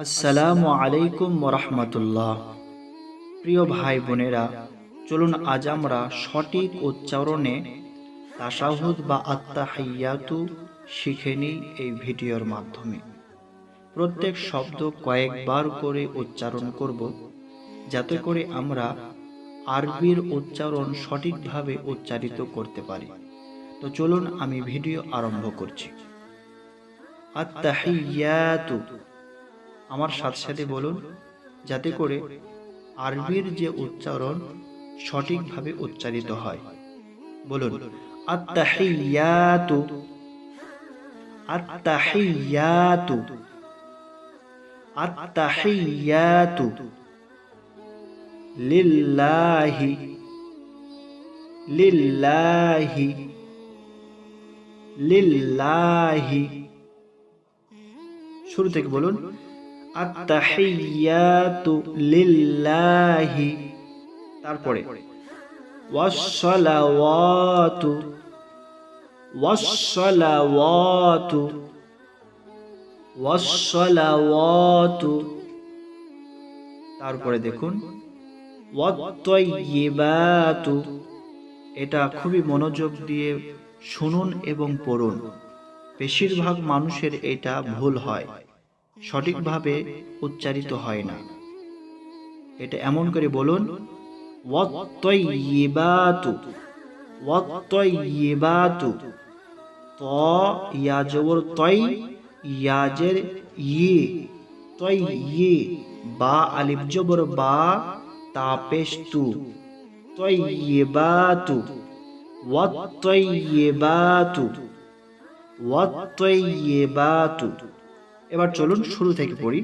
আসসালামু আলাইকুম ওরহমতুল্লাহ। প্রিয় ভাই বোনেরা, চলুন আজ আমরা সঠিক উচ্চারণে তাশাহুদ বা আত্তাহিয়াতু শিখে নিই এই ভিডিওর মাধ্যমে। প্রত্যেক শব্দ কয়েকবার করে উচ্চারণ করব, যাতে করে আমরা আরবির উচ্চারণ সঠিকভাবে উচ্চারিত করতে পারি। তো চলুন আমি ভিডিও আরম্ভ করছি। আত্তাহিয়াতু, আমার সাথে সাথে বলুন, যাতে করে আরবির যে উচ্চারণ সঠিকভাবে উচ্চারিত হয়। বলুন, আত্তাহিয়াতু, আত্তাহিয়াতু, আত্তাহিয়াতু লিল্লাহি, লিল্লাহি, লিল্লাহি। শুরু থেকে বলুন, আত্তাহিয়াতু লিল্লাহি। তারপরে ওয়াসসালাওয়াতু, ওয়াসসালাওয়াতু, ওয়াসসালাওয়াতু। তারপরে দেখুন, ওয়াত-তাইয়্যিবাতু। এটা খুবই মনোযোগ দিয়ে শুনুন এবং পড়ুন। বেশিরভাগ মানুষের এটা ভুল হয়, সঠিকভাবে উচ্চারিত হয় না। এটা এমন করে বলুন, ওয়াত-তাইয়্যিবাতু, ওয়াত-তাইয়্যিবাতু। ত ইয়া জবর তয়, ইয়া জের ই, তয়্যি। বা আলিফ জবর বা, তা পেশ তু, তয়্যিবাতু, ওয়াত-তাইয়্যিবাতু, ওয়াত-তাইয়্যিবাতু। এবার চলুন শুরু থেকে পড়ি।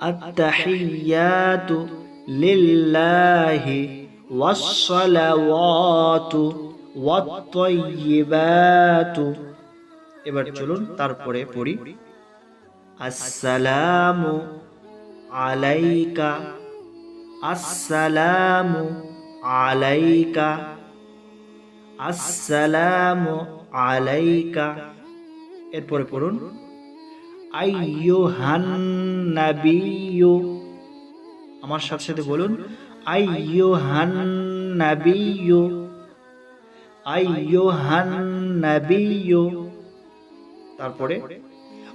আত্তাহিয়াতু লিল্লাহি, ওয়াসসালাওয়াতু, ওয়াত-তাইয়্যিবাতু। এবার চলুন তারপরে পড়ি। আসসালামু আলাইকা, আসসালামু আলাইকা, আসসালামু আলাইকা। এরপরে পড়ুন, আইয়ুহান নাবিয়্যু। আমার সাথে সাথে বলুন, আইয়ুহান নাবিয়্যু, আইয়ুহান নাবিয়্যু। তারপরে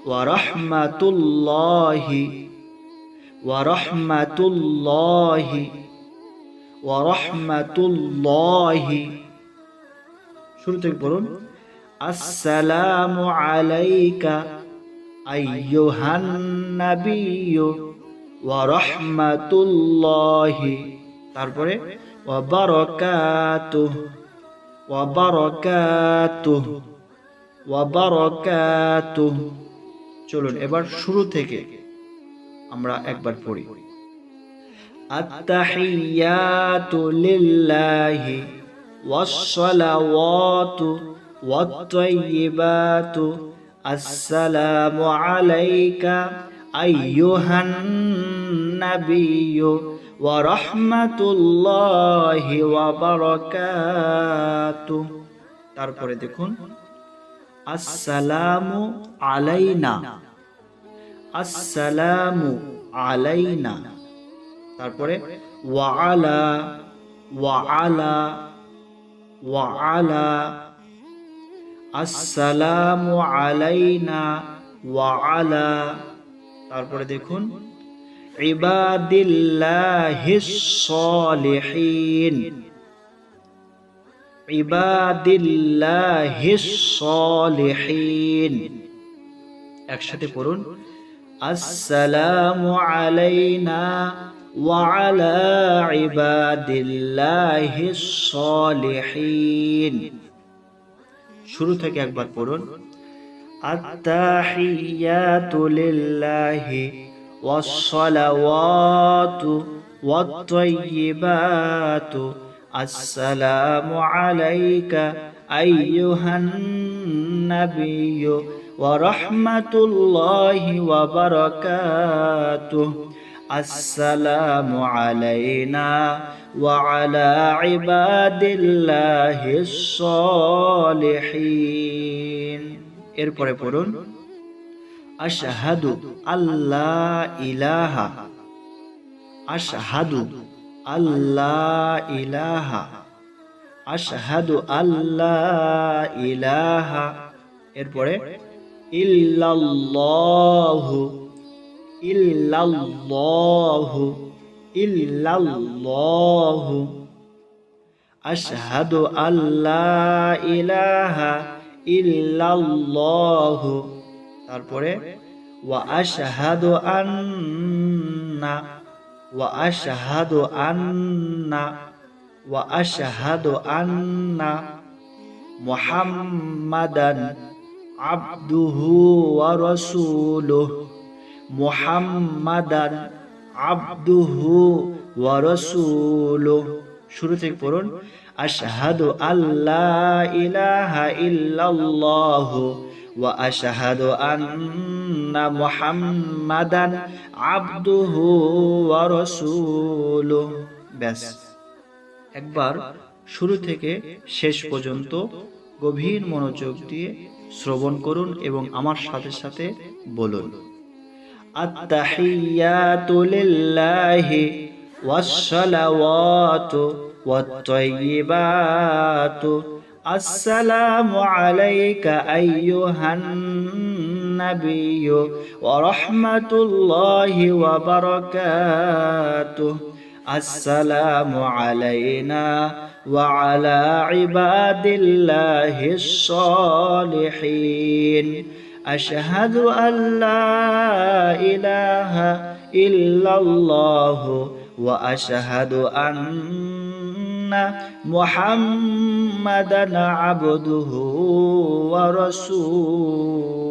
ওয়া রাহমাতুল্লাহি, ওয়া রাহমাতুল্লাহি, ওয়া রাহমাতুল্লাহি। শুরু থেকে বলুন, আসসালামু আলাইকা আইয়ুহান নাবিয়্যু ওয়া রাহমাতুল্লাহি। তারপরে ওয়া বারাকাতুহু, ওয়া বারাকাতুহু, ওয়া বারাকাতুহু। চলুন এবার শুরু থেকে আমরা একবার পড়ি। আত্তাহিয়াতু লিল্লাহি, ওয়াসসালাওয়াতু, ওয়াত-তাইয়্যিবাতু। আসসালামু আলাইকা আইয়ুহান নাবিয়্যু ওয়া রাহমাতুল্লাহি ওয়া বারাকাতুহু। তারপরে দেখুন, আসসালামু আলাইনা, আসসালামু আলাইনা। তারপরে ওয়া আলা, ওয়া আলা, ওয়া আলা। আসসালামু আলাইনা ওয়া আলা। তারপরে দেখুন, ইবাদিল্লাহিস সালিহিন, ইবাদিল্লাহিস সালিহিন। একসাথে পড়ুন, আসসালামু আলাইনা ওয়া আলা ইবাদিল্লাহিস সালিহিন। শুরু থেকে একবার পড়ুন। আত্তাহিয়াতু লিল্লাহি, ওয়াসসালাওয়াতু, ওয়াত-তাইয়্যিবাতু। আসসালামু আলাইকা আইয়ুহান নাবিয়্যু ওয়া রাহমাতুল্লাহি ওয়া বারাকাতুহু। আসসালামু আলাইনা ওয়া আলা ইবাদিল্লাহিস সালিহিন। এরপরে পড়ুন, আশহাদু আল্লা ইলাহা, আশহাদু আল্লা ইলাহা, আশহাদু আল্লা ইলাহা। এরপরে ইল্লাল্লাহু, ইল্লাল্লাহু, ইল্লাল্লাহু, আশহাদু আল্লা ইলাহা ইল্লাল্লাহু। তারপরে ওয়া আশহাদু আন্না, ওয়া আশহাদু আন্না, ওয়া আশহাদু আন্না মুহাম্মাদান আবদুহু ওয়া রাসূলুহু, মুহাম্মাদান আবদুহু ওয়া রাসূলুহু। শুরু থেকে পড়ুন। আশহাদু আল্লা ইলাহা ইল্লাল্লাহু ওয়া আশহাদু আন্না মুহাম্মাদান আবদুহু ওয়া রাসূলুহু। ব্যাস, একবার শুরু থেকে শেষ পর্যন্ত গভীর মনোযোগ দিয়ে শ্রবণ করুন এবং আমার সাথে সাথে বলুন। আত্তাহিয়াতু লিল্লাহি ওয়াসসালাওয়াতু ওয়াত-তাইয়্যিবাতু, আসসালামু আলাইকা আইয়ুহান নাবিয়্যু ওয়া রাহমাতুল্লাহি ওয়া বারাকাতুহু, আসসালামু আলাইনা ওয়া আলা ইবাদিল্লাহিস সালিহিন, আশহাদু আল্লা ইলাহা ইল্লাল্লাহু ওয়া আশহাদু আন্না মুহাম্মাদান আবদুহু ওয়া রাসূলুহু।